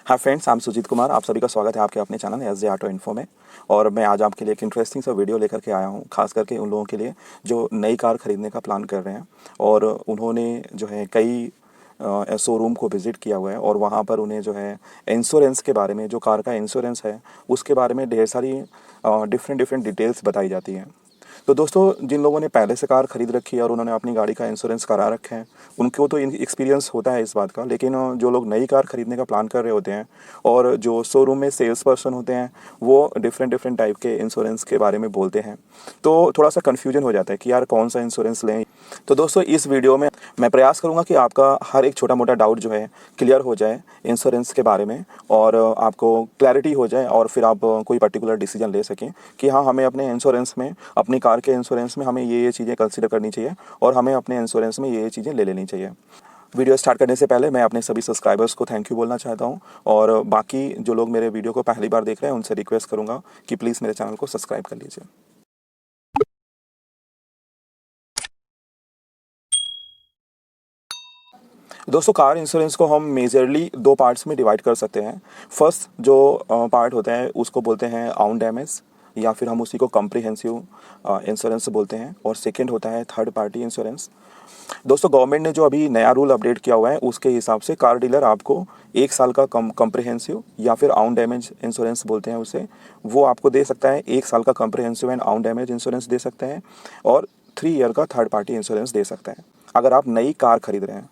Hi friends, I am Sujeet Kumar. आप सभी का स्वागत है आपके अपने चैनल एसजे ऑटो इन्फो में। और मैं आज आपके लिए एक इंटरेस्टिंग सा वीडियो लेकर के आया हूँ, खास करके उन लोगों के लिए जो नई कार खरीदने का प्लान कर रहे हैं और उन्होंने जो है कई शोरूम को विज़िट किया हुआ है और वहाँ पर उन्हें जो है इंश्योरेंस के बारे में, जो कार का इंश्योरेंस है उसके बारे में ढेर सारी डिफरेंट डिटेल्स बताई जाती हैं। तो दोस्तों, जिन लोगों ने पहले से कार खरीद रखी है और उन्होंने अपनी गाड़ी का इंश्योरेंस करा रखे हैं, उनको तो एक्सपीरियंस होता है इस बात का। लेकिन जो लोग नई कार खरीदने का प्लान कर रहे होते हैं और जो शोरूम में सेल्स पर्सन होते हैं वो डिफरेंट टाइप के इंश्योरेंस के बारे में बोलते हैं, तो थोड़ा सा कन्फ्यूजन हो जाता है कि यार कौन सा इंश्योरेंस लें। तो दोस्तों, इस वीडियो में मैं प्रयास करूँगा कि आपका हर एक छोटा मोटा डाउट जो है क्लियर हो जाए इंश्योरेंस के बारे में और आपको क्लैरिटी हो जाए और फिर आप कोई पर्टिकुलर डिसीजन ले सकें कि हाँ, हमें अपने इंश्योरेंस में, अपनी कार के इंश्योरेंस में हमें ये चीज़ें कंसीडर करनी चाहिए और हमें अपने इंश्योरेंस में ये चीज़ें ले लेनी चाहिए। वीडियो स्टार्ट करने से पहले मैं अपने सभी सब्सक्राइबर्स को थैंक यू बोलना चाहता हूं और बाकी जो लोग मेरे वीडियो को पहली बार देख रहे हैं उनसे रिक्वेस्ट करूंगा कि प्लीज़ मेरे चैनल को सब्सक्राइब कर लीजिए। दोस्तों, कार इंश्योरेंस को हम मेजरली दो पार्ट्स में डिवाइड कर सकते हैं। फर्स्ट जो पार्ट होता है उसको बोलते हैं आउन डैमेज या फिर हम उसी को कॉम्प्रिहेंसिव इंश्योरेंस बोलते हैं, और सेकंड होता है थर्ड पार्टी इंश्योरेंस। दोस्तों, गवर्नमेंट ने जो अभी नया रूल अपडेट किया हुआ है उसके हिसाब से कार डीलर आपको 1 साल का कॉम्प्रिहेंसिव या फिर आउन डैमेज इंश्योरेंस बोलते हैं उसे, वो आपको दे सकता है। 1 साल का कॉम्प्रिहेंसिव एंड आउन डैमेज इंश्योरेंस दे सकते हैं और 3 ईयर का थर्ड पार्टी इंश्योरेंस दे सकते हैं अगर आप नई कार खरीद रहे हैं।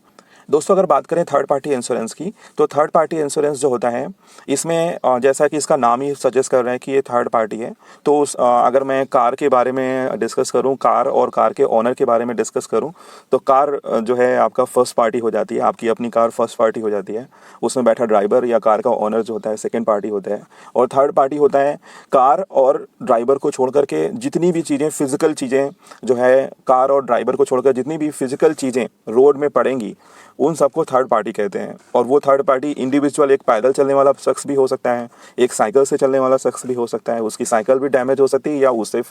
दोस्तों, अगर बात करें थर्ड पार्टी इंश्योरेंस की, तो थर्ड पार्टी इंश्योरेंस जो होता है इसमें जैसा कि इसका नाम ही सजेस्ट कर रहा है कि ये थर्ड पार्टी है, तो अगर मैं कार के बारे में डिस्कस करूं, कार और कार के ओनर के बारे में डिस्कस करूं, तो कार जो है आपका फर्स्ट पार्टी हो जाती है, आपकी अपनी कार फर्स्ट पार्टी हो जाती है। उसमें बैठा ड्राइवर या कार का ओनर जो होता है सेकेंड पार्टी होता है, और थर्ड पार्टी होता है कार और ड्राइवर को छोड़ करके जितनी भी चीज़ें, फिजिकल चीज़ें जो है, कार और ड्राइवर को छोड़कर जितनी भी फिजिकल चीज़ें रोड में पड़ेंगी उन सबको थर्ड पार्टी कहते हैं। और वो थर्ड पार्टी इंडिविजुअल, एक पैदल चलने वाला शख्स भी हो सकता है, एक साइकिल से चलने वाला शख्स भी हो सकता है, उसकी साइकिल भी डैमेज हो सकती है या उससे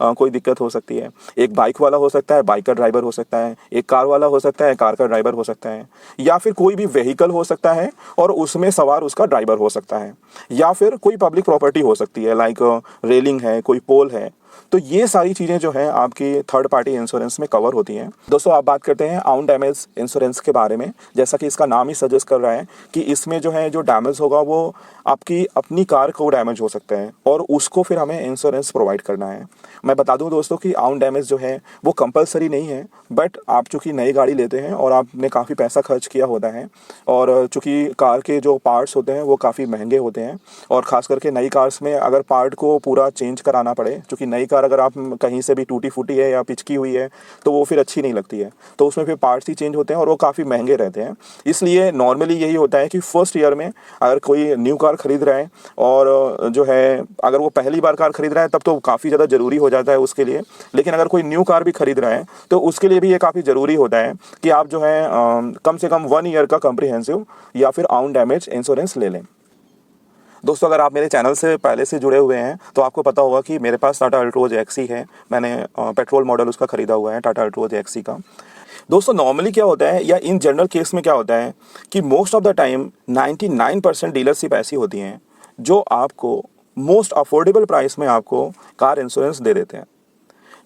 कोई दिक्कत हो सकती है, एक बाइक वाला हो सकता है, बाइक का ड्राइवर हो सकता है, एक कार वाला हो सकता है, कार का ड्राइवर हो सकता है, या फिर कोई भी व्हीकल हो सकता है और उसमें सवार उसका ड्राइवर हो सकता है, या फिर कोई पब्लिक प्रॉपर्टी हो सकती है, लाइक रेलिंग है, कोई पोल है। तो ये सारी चीज़ें जो है आपकी थर्ड पार्टी इंश्योरेंस में कवर होती हैं। दोस्तों, आप बात करते हैं आउन डैमेज इंश्योरेंस के बारे में। जैसा कि इसका नाम ही सजेस्ट कर रहा है कि इसमें जो है, जो डैमेज होगा वो आपकी अपनी कार को डैमेज हो सकता है और उसको फिर हमें इंश्योरेंस प्रोवाइड करना है। मैं बता दूं दोस्तों कि आउन डैमेज जो है वो कंपलसरी नहीं है, बट आप चूँकि नई गाड़ी लेते हैं और आपने काफ़ी पैसा खर्च किया होता है और चूँकि कार के जो पार्ट्स होते हैं वो काफ़ी महंगे होते हैं, और ख़ास करके नई कार्स में अगर पार्ट को पूरा चेंज कराना पड़े, चूँकि नई कार अगर आप कहीं से भी टूटी फूटी है या पिचकी हुई है तो वो फिर अच्छी नहीं लगती है, तो उसमें फिर पार्ट्स ही चेंज होते हैं और वो काफ़ी महंगे रहते हैं। इसलिए नॉर्मली यही होता है कि फर्स्ट ईयर में अगर कोई न्यू कार खरीद रहा है और जो है, अगर वो पहली बार कार खरीद रहा है तब तो काफ़ी ज़्यादा ज़रूरी हो जाता है उसके लिए, लेकिन अगर कोई न्यू कार भी खरीद रहा है तो उसके लिए भी ये काफ़ी ज़रूरी होता है कि आप जो है कम से कम 1 ईयर का कॉम्प्रिहेंसिव या फिर आउन डैमेज इंश्योरेंस ले लें। दोस्तों, अगर आप मेरे चैनल से पहले से जुड़े हुए हैं तो आपको पता होगा कि मेरे पास टाटा अल्ट्रोज एक्सी है। मैंने पेट्रोल मॉडल उसका ख़रीदा हुआ है, टाटा अल्ट्रोज एक्सी का। दोस्तों, नॉर्मली क्या होता है या इन जनरल केस में क्या होता है कि most of the time 99% dealership ऐसी होती हैं जो आपको मोस्ट अफोर्डेबल प्राइस में आपको कार इंश्योरेंस दे देते हैं।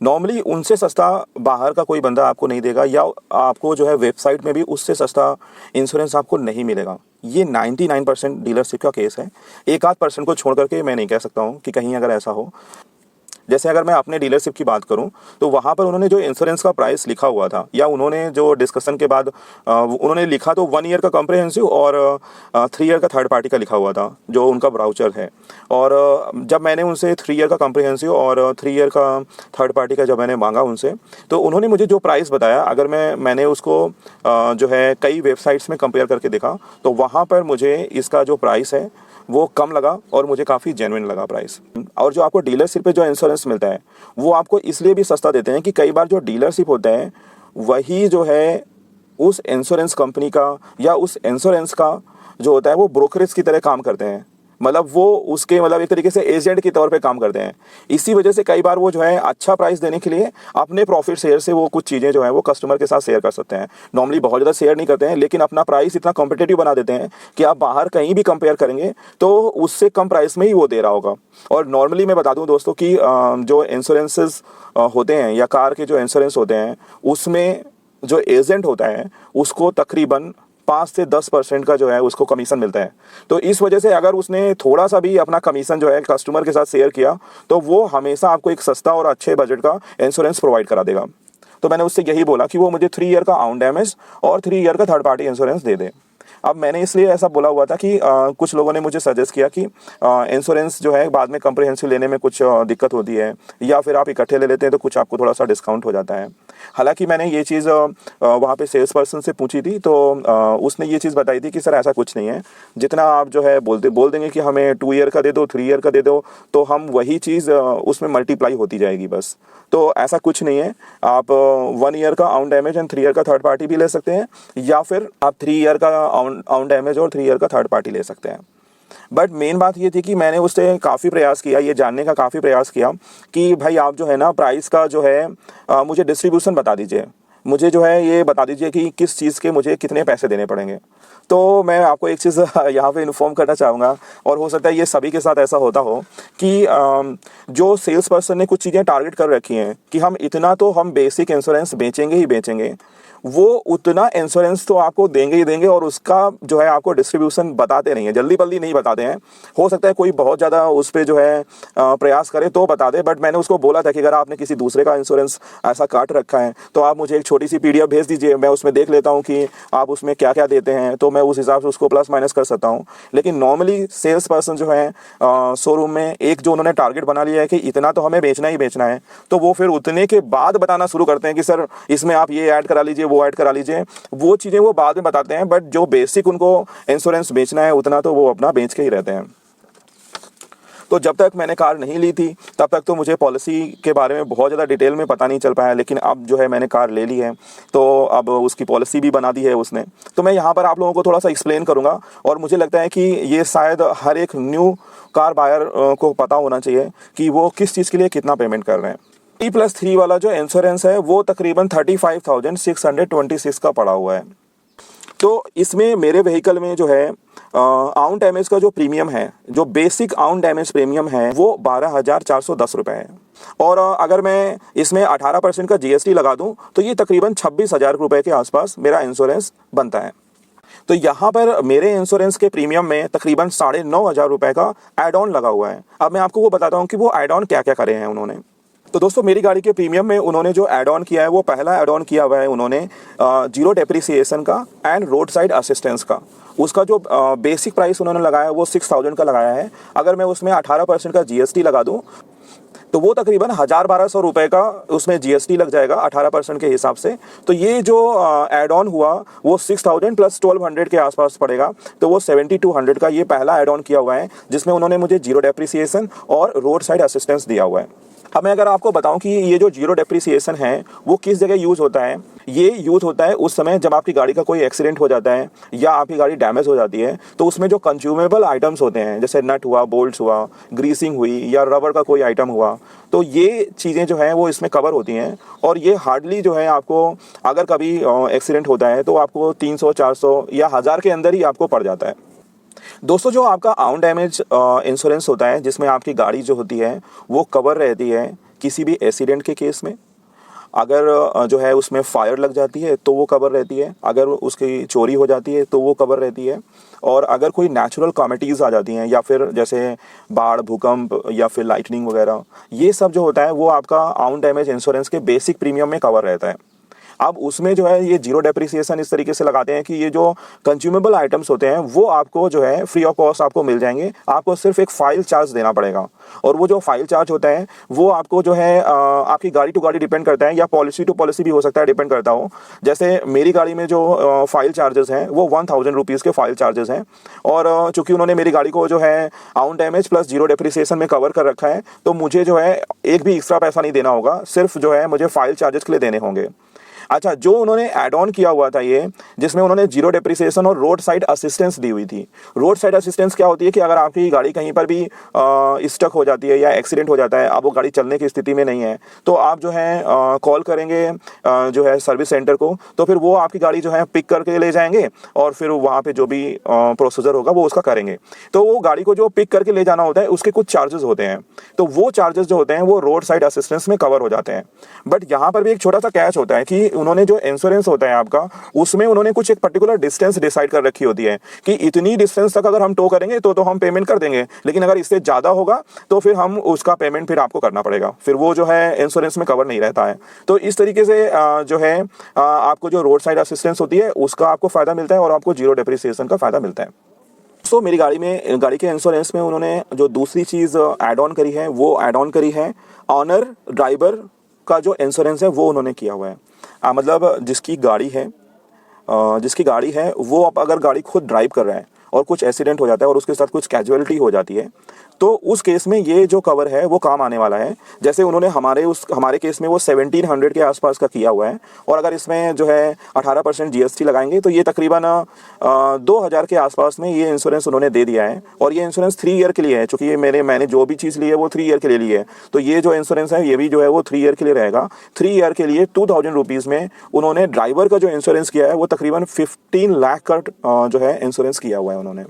नॉर्मली उनसे सस्ता बाहर का कोई बंदा आपको नहीं देगा, या आपको जो है वेबसाइट में भी उससे सस्ता इंश्योरेंस आपको नहीं मिलेगा। ये 99% डीलरशिप का केस है। 1-8% को छोड़ करके मैं नहीं कह सकता हूँ कि कहीं अगर ऐसा हो। जैसे अगर मैं अपने डीलरशिप की बात करूं तो वहाँ पर उन्होंने जो इंश्योरेंस का प्राइस लिखा हुआ था, या उन्होंने जो डिस्कशन के बाद उन्होंने लिखा तो 1 ईयर का कॉम्प्रिहेंसिव और 3 ईयर का थर्ड पार्टी का लिखा हुआ था जो उनका ब्राउचर है। और जब मैंने उनसे 3 ईयर का कॉम्प्रिहेंसिव और 3 ईयर का थर्ड पार्टी का जब मैंने मांगा उनसे, तो उन्होंने मुझे जो प्राइस बताया, अगर मैंने उसको जो है कई वेबसाइट्स में कंपेयर करके देखा तो वहाँ पर मुझे इसका जो प्राइस है वो कम लगा और मुझे काफ़ी जेन्युइन लगा प्राइस। और जो आपको डीलरशिप पे जो इंश्योरेंस मिलता है वो आपको इसलिए भी सस्ता देते हैं कि कई बार जो डीलरशिप होता है वही जो है उस इंश्योरेंस कंपनी का या उस इंश्योरेंस का जो होता है वो ब्रोकरेज की तरह काम करते हैं। मतलब वो उसके मतलब एक तरीके से एजेंट के तौर पे काम करते हैं। इसी वजह से कई बार वो जो है अच्छा प्राइस देने के लिए अपने प्रॉफिट शेयर से वो कुछ चीज़ें जो है वो कस्टमर के साथ शेयर कर सकते हैं। नॉर्मली बहुत ज़्यादा शेयर नहीं करते हैं, लेकिन अपना प्राइस इतना कॉम्पिटिटिव बना देते हैं कि आप बाहर कहीं भी कंपेयर करेंगे तो उससे कम प्राइस में ही वो दे रहा होगा। और नॉर्मली मैं बता दूं दोस्तों कि जो इंश्योरेंसेस होते हैं या कार के जो इंश्योरेंस होते हैं उसमें जो एजेंट होता है उसको तकरीबन 5 से 10% का जो है उसको कमीशन मिलता है। तो इस वजह से अगर उसने थोड़ा सा भी अपना कमीशन जो है कस्टमर के साथ शेयर किया तो वो हमेशा आपको एक सस्ता और अच्छे बजट का इंश्योरेंस प्रोवाइड करा देगा। तो मैंने उससे यही बोला कि वो मुझे 3 ईयर का ऑन डैमेज और 3 ईयर का थर्ड पार्टी इंश्योरेंस दे दे। अब मैंने इसलिए ऐसा बोला हुआ था कि कुछ लोगों ने मुझे सजेस्ट किया कि इंश्योरेंस जो है बाद में कम्प्रिहेंसिव लेने में कुछ दिक्कत होती है, या फिर आप इकट्ठे ले लेते हैं तो कुछ आपको थोड़ा सा डिस्काउंट हो जाता है। हालांकि मैंने ये चीज़ वहाँ पे सेल्स पर्सन से पूछी थी तो उसने ये चीज़ बताई थी कि सर ऐसा कुछ नहीं है, जितना आप जो है बोल देंगे कि हमें 2 ईयर का दे दो, 3 ईयर का दे दो, तो हम वही चीज़ उसमें मल्टीप्लाई होती जाएगी बस। तो ऐसा कुछ नहीं है, आप 1 ईयर का ऑन डैमेज एंड 3 ईयर का थर्ड पार्टी भी ले सकते हैं, या फिर आप 3 ईयर का ऑन डैमेज और 3 ईयर का थर्ड पार्टी ले सकते हैं। बट मेन बात ये थी कि मैंने उससे काफ़ी प्रयास किया, ये जानने का काफ़ी प्रयास किया कि भाई आप जो है ना प्राइस का जो है मुझे डिस्ट्रीब्यूशन बता दीजिए, मुझे जो है ये बता दीजिए कि किस चीज़ के मुझे कितने पैसे देने पड़ेंगे। तो मैं आपको एक चीज़ यहाँ पे इन्फॉर्म करना चाहूँगा, और हो सकता है ये सभी के साथ ऐसा होता हो कि जो सेल्स पर्सन ने कुछ चीज़ें टारगेट कर रखी हैं कि हम इतना तो हम बेसिक इंश्योरेंस बेचेंगे ही बेचेंगे, वो उतना इंश्योरेंस तो आपको देंगे ही देंगे, और उसका जो है आपको डिस्ट्रीब्यूशन बताते नहीं है, जल्दी जल्दी नहीं बताते हैं। हो सकता है कोई बहुत ज़्यादा उस पर जो है प्रयास करे तो बता दे, बट मैंने उसको बोला था कि अगर आपने किसी दूसरे का इंश्योरेंस ऐसा काट रखा है तो आप मुझे एक छोटी सी PDF भेज दीजिए, मैं उसमें देख लेता हूँ कि आप उसमें क्या क्या देते हैं, तो मैं उस हिसाब से उसको प्लस माइनस कर सकता हूँ। लेकिन नॉर्मली सेल्स पर्सन जो है शोरूम में एक जो उन्होंने टारगेट बना लिया है कि इतना तो हमें बेचना ही बेचना है, तो वो फिर उतने के बाद बताना शुरू करते हैं कि सर इसमें आप ये ऐड करा लीजिए, वो ऐड करा लीजिए। वो चीज़ें वो बाद में बताते हैं, बट जो बेसिक उनको इंश्योरेंस बेचना है उतना तो वो अपना बेच के ही रहते हैं। तो जब तक मैंने कार नहीं ली थी तब तक तो मुझे पॉलिसी के बारे में बहुत ज़्यादा डिटेल में पता नहीं चल पाया, लेकिन अब जो है मैंने कार ले ली है तो अब उसकी पॉलिसी भी बना दी है उसने। तो मैं यहाँ पर आप लोगों को थोड़ा सा एक्सप्लेन करूँगा, और मुझे लगता है कि ये शायद हर एक न्यू कार बायर को पता होना चाहिए कि वो किस चीज़ के लिए कितना पेमेंट कर रहे हैं। T+3 वाला जो इंश्योरेंस है वो तकरीबन 35,626 का पड़ा हुआ है। तो इसमें मेरे व्हीकल में जो है ऑन डैमेज का जो प्रीमियम है, जो बेसिक ऑन डैमेज प्रीमियम है, वो 12,410 रुपये है। और अगर मैं इसमें 18% का GST लगा दूं तो ये तकरीबन 26,000 रुपये के आसपास मेरा इंश्योरेंस बनता है। तो यहाँ पर मेरे इंश्योरेंस के प्रीमियम में तकरीबन 9,500 रुपये का एड ऑन लगा हुआ है। अब मैं आपको वो बताता हूँ कि वो एड ऑन क्या क्या करे हैं उन्होंने। तो दोस्तों मेरी गाड़ी के प्रीमियम में उन्होंने जो ऐड ऑन किया है, वो पहला ऐड ऑन किया हुआ है उन्होंने जीरो डेप्रिसिएशन का एंड रोड साइड असिस्टेंस का। उसका जो बेसिक प्राइस उन्होंने लगाया है वो 6,000 का लगाया है। अगर मैं उसमें 18% का GST लगा दूं तो वो तकरीबन 1,000-1,200 रुपये का उसमें GST लग जाएगा 18% के हिसाब से। तो ये जो ऐड ऑन हुआ वो 6,000 प्लस 1,200 के आसपास पड़ेगा। तो वो 7,200 का ये पहला ऐड ऑन किया हुआ है, जिसमें उन्होंने मुझे जीरो डेप्रिसिएशन और रोड साइड असिस्टेंस दिया हुआ है। अब मैं अगर आपको बताऊं कि ये जो जीरो डेप्रिसिएशन है वो किस जगह यूज़ होता है, ये यूज़ होता है उस समय जब आपकी गाड़ी का कोई एक्सीडेंट हो जाता है या आपकी गाड़ी डैमेज हो जाती है, तो उसमें जो कंज्यूमेबल आइटम्स होते हैं, जैसे नट हुआ, बोल्ट्स हुआ, ग्रीसिंग हुई या रबर का कोई आइटम हुआ, तो ये चीज़ें जो हैं वो इसमें कवर होती हैं। और ये हार्डली जो है आपको अगर कभी एक्सीडेंट होता है तो आपको 300, 400 या 1,000 के अंदर ही आपको पड़ जाता है। दोस्तों जो आपका ऑन डैमेज इंश्योरेंस होता है, जिसमें आपकी गाड़ी जो होती है वो कवर रहती है किसी भी एक्सीडेंट के केस में। अगर जो है उसमें फायर लग जाती है तो वो कवर रहती है, अगर उसकी चोरी हो जाती है तो वो कवर रहती है, और अगर कोई नेचुरल कॉमेडीज़ आ जाती हैं या फिर जैसे बाढ़, भूकंप या फिर लाइटनिंग वगैरह, ये सब जो होता है वो आपका ऑन डैमेज इंश्योरेंस के बेसिक प्रीमियम में कवर रहता है। अब उसमें जो है ये जीरो डेप्रिसिएशन इस तरीके से लगाते हैं कि ये जो कंज्यूमेबल आइटम्स होते हैं वो आपको जो है फ्री ऑफ कॉस्ट आपको मिल जाएंगे। आपको सिर्फ एक फाइल चार्ज देना पड़ेगा, और वो जो फाइल चार्ज होता है वो आपको जो है आपकी गाड़ी टू गाड़ी डिपेंड करता है, या पॉलिसी टू पॉलिसी भी हो सकता है, डिपेंड करता हो। जैसे मेरी गाड़ी में जो फाइल चार्जेस हैं वो 1,000 रुपीज़ के फाइल चार्जेस हैं, और चूंकि उन्होंने मेरी गाड़ी को जो है on damage plus zero depreciation में कवर कर रखा है, तो मुझे जो है एक भी एक्स्ट्रा पैसा नहीं देना होगा, सिर्फ जो है मुझे फाइल चार्जेस के लिए देने होंगे। अच्छा, जो उन्होंने ऐड ऑन किया हुआ था ये, जिसमें उन्होंने जीरो डेप्रिसिएशन और रोड साइड असिस्टेंस दी हुई थी। रोड साइड असिस्टेंस क्या होती है कि अगर आपकी गाड़ी कहीं पर भी स्टक हो जाती है या एक्सीडेंट हो जाता है, अब वो गाड़ी चलने की स्थिति में नहीं है, तो आप जो है कॉल करेंगे जो है सर्विस सेंटर को, तो फिर वो आपकी गाड़ी जो है पिक करके ले जाएंगे और फिर वहाँ पे जो भी प्रोसीजर होगा वो उसका करेंगे। तो वो गाड़ी को जो पिक करके ले जाना होता है उसके कुछ चार्जेस होते हैं, तो वो चार्जेस जो होते हैं वो रोड साइड असिस्टेंस में कवर हो जाते हैं। बट यहाँ पर भी एक छोटा सा कैच होता है कि उन्होंने जो इंश्योरेंस होता है आपका, उसमें उन्होंने कुछ एक पर्टिकुलर डिस्टेंस डिसाइड कर रखी होती है कि इतनी डिस्टेंस तक अगर हम टो करेंगे तो हम पेमेंट कर देंगे, लेकिन अगर इससे ज़्यादा होगा तो फिर हम उसका पेमेंट फिर आपको करना पड़ेगा, फिर वो जो है इंश्योरेंस में कवर नहीं रहता है। तो इस तरीके से जो है आपको जो रोड साइड असिस्टेंस होती है उसका आपको फ़ायदा मिलता है और आपको जीरो डेप्रिसिएशन का फ़ायदा मिलता है। सो मेरी गाड़ी के इंश्योरेंस में उन्होंने जो दूसरी चीज़ ऐड ऑन करी है वो ऐड ऑन करी है, ऑनर ड्राइवर का जो इंश्योरेंस है वो उन्होंने किया हुआ है। मतलब जिसकी गाड़ी है वो अब अगर गाड़ी खुद ड्राइव कर रहा है और कुछ एक्सीडेंट हो जाता है और उसके साथ कुछ कैजुअलिटी हो जाती है, तो उस केस में ये जो कवर है वो काम आने वाला है। जैसे उन्होंने हमारे केस में वो 1700 के आसपास का किया हुआ है, और अगर इसमें जो है 18% GST लगाएंगे तो ये तकरीबन 2000 के आसपास में ये इंश्योरेंस उन्होंने दे दिया है। और ये इंश्योरेंस 3 ईयर के लिए है, चूँकि ये मैंने जो भी चीज़ ली है वो 3 ईयर के लिए ली है, तो ये जो इंश्योरेंस है ये भी जो है वो 3 ईयर के लिए रहेगा। 3 ईयर के लिए 2000 रुपीज़ में उन्होंने ड्राइवर का जो इंश्योरेंस किया है वो तकरीबन 15 लाख का जो है इंश्योरेंस किया हुआ है उन्होंने।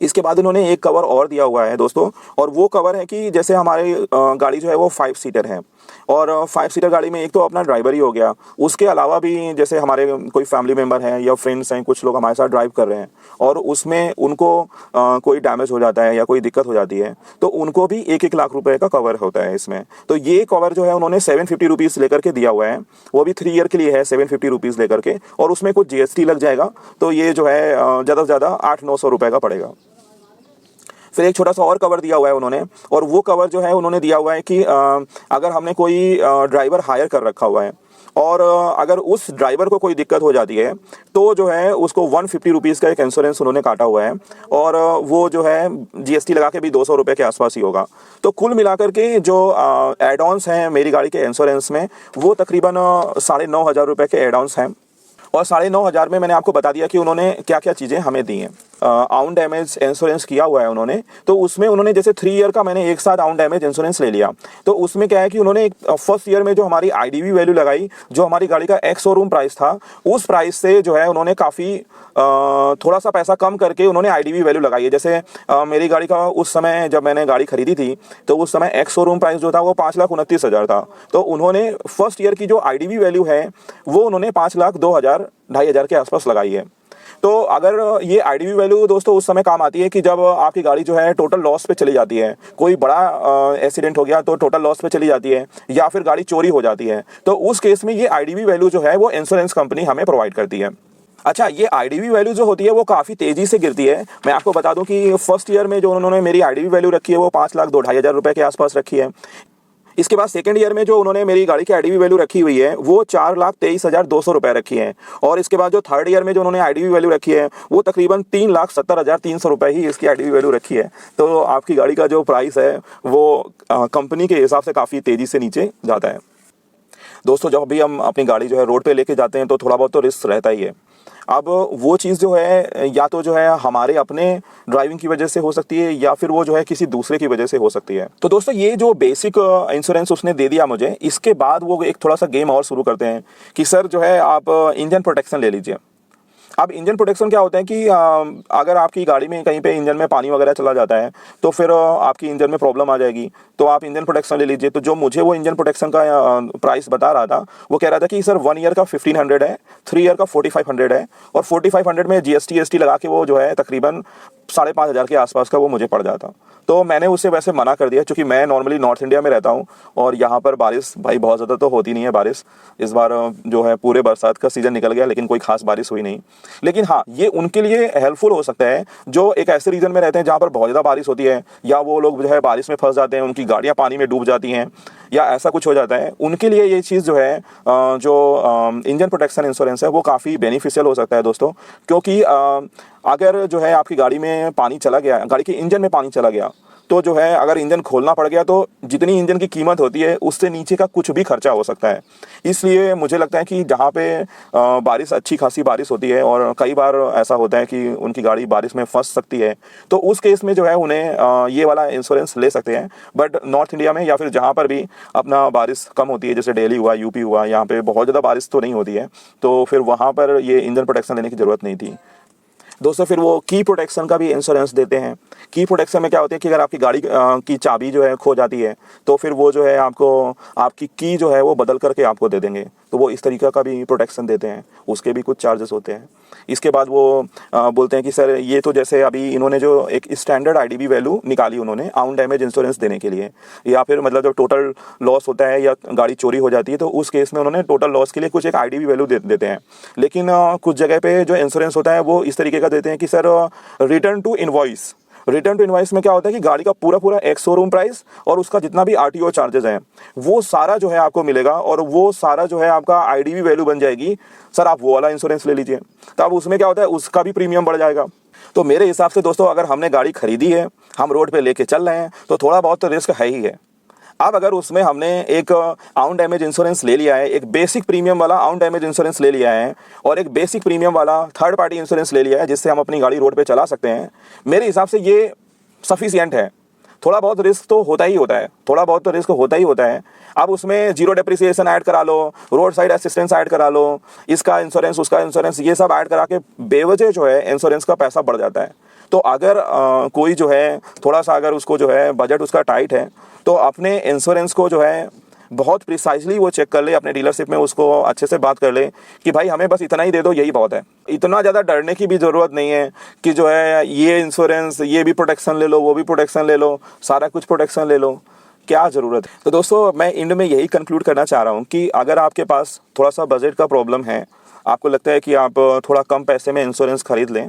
इसके बाद उन्होंने एक कवर और दिया हुआ है दोस्तों, और वो कवर है कि जैसे हमारी गाड़ी जो है वो 5 सीटर है, और 5 सीटर गाड़ी में एक तो अपना ड्राइवर ही हो गया, उसके अलावा भी जैसे हमारे कोई फैमिली मेम्बर हैं या फ्रेंड्स हैं, कुछ लोग हमारे साथ ड्राइव कर रहे हैं और उसमें उनको कोई डैमेज हो जाता है या कोई दिक्कत हो जाती है, तो उनको भी 1-1 लाख रुपए का कवर होता है इसमें। तो ये कवर जो है उन्होंने 750 रुपीज़ लेकर के दिया हुआ है, वो भी 3 ईयर के लिए है, 750 रुपीज़ लेकर के, और उसमें कुछ GST लग जाएगा, तो ये जो है ज़्यादा से ज़्यादा 800-900 रुपये का पड़ेगा। फिर एक छोटा सा और कवर दिया हुआ है उन्होंने, और वो कवर जो है उन्होंने दिया हुआ है कि अगर हमने कोई ड्राइवर हायर कर रखा हुआ है और अगर उस ड्राइवर को कोई दिक्कत हो जाती है तो जो है उसको 150 रुपीज़ का एक इंश्योरेंस उन्होंने काटा हुआ है, और वो जो है GST लगा के भी 200 रुपये के आसपास ही होगा। तो कुल मिलाकर के जो एड ऑन्स हैं मेरी गाड़ी के इंश्योरेंस में वो तकरीबन 9,500 रुपये के एड ऑन्स हैं, और 9,500 में मैंने आपको बता दिया कि उन्होंने क्या क्या चीज़ें हमें दी हैं। आउन डैमेज इंश्योरेंस किया हुआ है उन्होंने, तो उसमें उन्होंने जैसे 3 ईयर का मैंने एक साथ आउन डैमेज इंश्योरेंस ले लिया, तो उसमें क्या है कि उन्होंने फर्स्ट ईयर में जो हमारी IDV वैल्यू लगाई, जो हमारी गाड़ी का एक्स शोरूम प्राइस था, उस प्राइस से जो है उन्होंने काफ़ी थोड़ा सा पैसा कम करके उन्होंने IDV वैल्यू लगाई है। जैसे मेरी गाड़ी का उस समय जब मैंने गाड़ी खरीदी थी तो उस समय एक्स शोरूम प्राइस जो था वो 5,29,000 था, तो उन्होंने फर्स्ट ईयर की जो IDV वैल्यू है वो उन्होंने 5,02,000 2,500 के आसपास लगाई है। तो अगर ये IDV वैल्यू दोस्तों उस समय काम आती है कि जब आपकी गाड़ी जो है टोटल लॉस पे चली जाती है, कोई बड़ा एक्सीडेंट हो गया तो टोटल लॉस पे चली जाती है, या फिर गाड़ी चोरी हो जाती है, तो उस केस में ये IDV वैल्यू जो है वो इंश्योरेंस कंपनी हमें प्रोवाइड करती है। अच्छा, ये IDV वैल्यू जो होती है वो काफ़ी तेज़ी से गिरती है। मैं आपको बता दूं कि फर्स्ट ईयर में जो उन्होंने मेरी IDV वैल्यू रखी है वो 5,02,500 रुपये के आसपास रखी है। इसके बाद सेकंड ईयर में जो उन्होंने मेरी गाड़ी की IDV वैल्यू रखी हुई है वो 4,23,200 रुपये रखी है, और इसके बाद जो थर्ड ईयर में जो उन्होंने IDV वैल्यू रखी है वो तकरीबन 3,70,300 रुपये ही इसकी IDV वैल्यू रखी है। तो आपकी गाड़ी का जो प्राइस है वो कंपनी के हिसाब से काफ़ी तेज़ी से नीचे जाता है। दोस्तों, जब भी हम अपनी गाड़ी जो है रोड पे लेके जाते हैं तो थोड़ा बहुत तो रिस्क रहता ही है। अब वो चीज़ जो है या तो जो है हमारे अपने ड्राइविंग की वजह से हो सकती है या फिर वो जो है किसी दूसरे की वजह से हो सकती है। तो दोस्तों, ये जो बेसिक इंश्योरेंस उसने दे दिया मुझे, इसके बाद वो एक थोड़ा सा गेम और शुरू करते हैं कि सर जो है आप इंजन प्रोटेक्शन ले लीजिए। अब इंजन प्रोटेक्शन क्या होता है कि अगर आपकी गाड़ी में कहीं पे इंजन में पानी वगैरह चला जाता है तो फिर आपकी इंजन में प्रॉब्लम आ जाएगी, तो आप इंजन प्रोटेक्शन ले लीजिए। तो जो मुझे वो इंजन प्रोटेक्शन का प्राइस बता रहा था वो कह रहा था कि सर 1 ईयर का 1,500 है, 3 ईयर का 4,500 है, और 4,500 में GST लगा के वो जो है तकरीबन 5,500 के आसपास का वो मुझे पड़ जाता। तो मैंने उसे वैसे मना कर दिया, क्योंकि मैं नॉर्मली नॉर्थ इंडिया में रहता हूँ और यहाँ पर बारिश भाई बहुत ज़्यादा तो होती नहीं है बारिश। इस बार जो है पूरे बरसात का सीज़न निकल गया लेकिन कोई खास बारिश हुई नहीं। लेकिन हाँ, ये उनके लिए हेल्पफुल हो सकता है जो एक ऐसे रीजन में रहते हैं जहाँ पर बहुत ज़्यादा बारिश होती है, या वो लोग जो है बारिश में फंस जाते हैं, उनकी गाड़ियाँ पानी में डूब जाती हैं या ऐसा कुछ हो जाता है। उनके लिए ये चीज़ जो है जो इंजन प्रोटेक्शन इंश्योरेंस है वो काफ़ी बेनिफिशियल हो सकता है दोस्तों, क्योंकि अगर जो है आपकी गाड़ी में पानी चला गया, गाड़ी के इंजन में पानी चला गया, तो जो है अगर इंजन खोलना पड़ गया तो जितनी इंजन की कीमत होती है उससे नीचे का कुछ भी खर्चा हो सकता है। इसलिए मुझे लगता है कि जहाँ पे बारिश, अच्छी खासी बारिश होती है और कई बार ऐसा होता है कि उनकी गाड़ी बारिश में फंस सकती है, तो उस केस में जो है उन्हें ये वाला इंश्योरेंस ले सकते हैं। बट नॉर्थ इंडिया में या फिर जहाँ पर भी अपना बारिश कम होती है, जैसे दिल्ली हुआ, यूपी हुआ, यहाँ पे बहुत ज़्यादा बारिश तो नहीं होती है, तो फिर वहाँ पर ये इंजन प्रोटेक्शन लेने की ज़रूरत नहीं थी। दोस्तों फिर वो की प्रोटेक्शन का भी इंश्योरेंस देते हैं। की प्रोटेक्शन में क्या होता है कि अगर आपकी गाड़ी की चाबी जो है खो जाती है तो फिर वो जो है आपको आपकी की जो है वो बदल करके आपको दे देंगे, तो वो इस तरीके का भी प्रोटेक्शन देते हैं, उसके भी कुछ चार्जेस होते हैं। इसके बाद वो बोलते हैं कि सर ये तो जैसे अभी इन्होंने जो एक स्टैंडर्ड आईडीवी वैल्यू निकाली उन्होंने ऑन डैमेज इंश्योरेंस देने के लिए, या फिर मतलब जो टोटल लॉस होता है या गाड़ी चोरी हो जाती है तो उस केस में उन्होंने टोटल लॉस के लिए कुछ एक आईडीवी वैल्यू देते हैं। लेकिन कुछ जगह पे जो इंश्योरेंस होता है वो इस तरीके का देते हैं कि sir return to invoice. Return to invoice में क्या होता है कि गाड़ी का पूरा पूरा एक शोरूम प्राइस और उसका जितना भी आरटीओ चार्जेस हैं वो सारा जो है आपको मिलेगा, और वो सारा जो है आपका आईडीवी वैल्यू बन जाएगी। सर आप वो वाला इंश्योरेंस ले लीजिए, तो अब उसमें क्या होता है उसका भी प्रीमियम बढ़ जाएगा। तो मेरे हिसाब से दोस्तों अगर हमने गाड़ी खरीदी है, हम रोड पे लेके चल रहे हैं, तो थोड़ा बहुत तो रिस्क है ही है। अब अगर उसमें हमने एक ऑन डैमेज इंश्योरेंस ले लिया है, एक बेसिक प्रीमियम वाला ऑन डैमेज इंश्योरेंस ले लिया है और एक बेसिक प्रीमियम वाला थर्ड पार्टी इंश्योरेंस ले लिया है जिससे हम अपनी गाड़ी रोड पे चला सकते हैं, मेरे हिसाब से ये सफिशिएंट है। थोड़ा बहुत रिस्क तो होता ही होता है, थोड़ा बहुत तो रिस्क होता ही होता है। अब उसमें जीरो डेप्रिसिएशन ऐड करा लो, रोड साइड असिस्टेंस ऐड करा लो, इसका इंश्योरेंस उसका इंश्योरेंस, ये सब ऐड करा के बेवजह जो है इंश्योरेंस का पैसा बढ़ जाता है। तो अगर कोई जो है थोड़ा सा अगर उसको जो है बजट उसका टाइट है तो अपने इंश्योरेंस को जो है बहुत प्रिसाइजली वो चेक कर ले, अपने डीलरशिप में उसको अच्छे से बात कर ले कि भाई हमें बस इतना ही दे दो, यही बहुत है। इतना ज़्यादा डरने की भी ज़रूरत नहीं है कि जो है ये इंश्योरेंस, ये भी प्रोटेक्शन ले लो, वो भी प्रोटेक्शन ले लो, सारा कुछ प्रोटेक्शन ले लो, क्या ज़रूरत है। तो दोस्तों मैं एंड में यही कंक्लूड करना चाह रहा हूँ कि अगर आपके पास थोड़ा सा बजट का प्रॉब्लम है, आपको लगता है कि आप थोड़ा कम पैसे में इंश्योरेंस खरीद लें,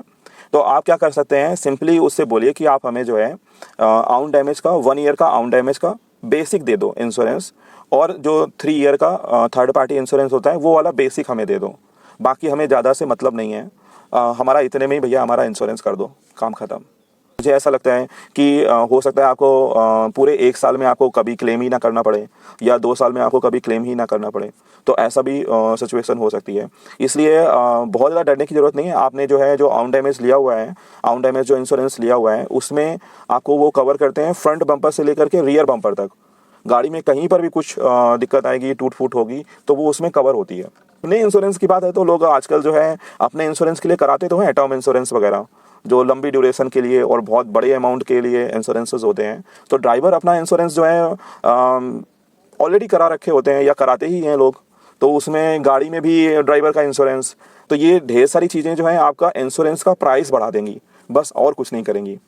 तो आप क्या कर सकते हैं, सिंपली उससे बोलिए कि आप हमें जो है ऑन डैमेज का 1 ईयर का ऑन डैमेज का बेसिक दे दो इंश्योरेंस, और जो 3 ईयर का थर्ड पार्टी इंश्योरेंस होता है वो वाला बेसिक हमें दे दो। बाकी हमें ज़्यादा से मतलब नहीं है, हमारा इतने में ही भैया हमारा इंश्योरेंस कर दो, काम ख़त्म। मुझे ऐसा लगता है कि हो सकता है आपको पूरे 1 साल में आपको कभी क्लेम ही ना करना पड़े, या 2 साल में आपको कभी क्लेम ही ना करना पड़े, तो ऐसा भी सिचुएशन हो सकती है। इसलिए बहुत ज़्यादा डरने की ज़रूरत नहीं है। आपने जो है जो ऑन डैमेज लिया हुआ है, ऑन डैमेज जो इंश्योरेंस लिया हुआ है उसमें आपको वो कवर करते हैं फ्रंट बम्पर से लेकर के रियर बम्पर तक। गाड़ी में कहीं पर भी कुछ दिक्कत आएगी, टूट फूट होगी, तो वो उसमें कवर होती है। नए इंश्योरेंस की बात है तो लोग आजकल जो है अपने इंश्योरेंस के लिए कराते तो हैं टर्म इंश्योरेंस वगैरह, जो लंबी ड्यूरेशन के लिए और बहुत बड़े अमाउंट के लिए इंश्योरेंसेस होते हैं। तो ड्राइवर अपना इंश्योरेंस जो है ऑलरेडी करा रखे होते हैं या कराते ही हैं लोग, तो उसमें गाड़ी में भी ड्राइवर का इंश्योरेंस, तो ये ढेर सारी चीज़ें जो हैं आपका इंश्योरेंस का प्राइस बढ़ा देंगी, बस और कुछ नहीं करेंगी।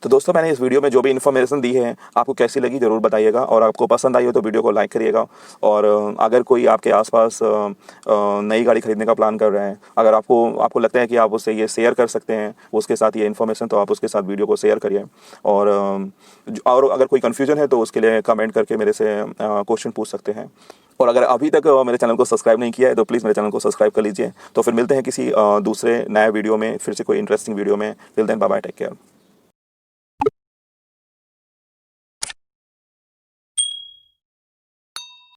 तो दोस्तों मैंने इस वीडियो में जो भी इन्फॉर्मेशन दी है आपको कैसी लगी ज़रूर बताइएगा, और आपको पसंद आई हो तो वीडियो को लाइक करिएगा। और अगर कोई आपके आसपास नई गाड़ी खरीदने का प्लान कर रहे हैं, अगर आपको लगता है कि आप उससे ये शेयर कर सकते हैं उसके साथ ये इन्फॉर्मेशन, तो आप उसके साथ वीडियो को शेयर करिए। और अगर कोई कन्फ्यूजन है तो उसके लिए कमेंट करके मेरे से क्वेश्चन पूछ सकते हैं। और अगर अभी तक मेरे चैनल को सब्सक्राइब नहीं किया है तो प्लीज़ मेरे चैनल को सब्सक्राइब कर लीजिए। तो फिर मिलते हैं किसी दूसरे नए वीडियो में, फिर से कोई इंटरेस्टिंग वीडियो में। Till then bye bye, take care.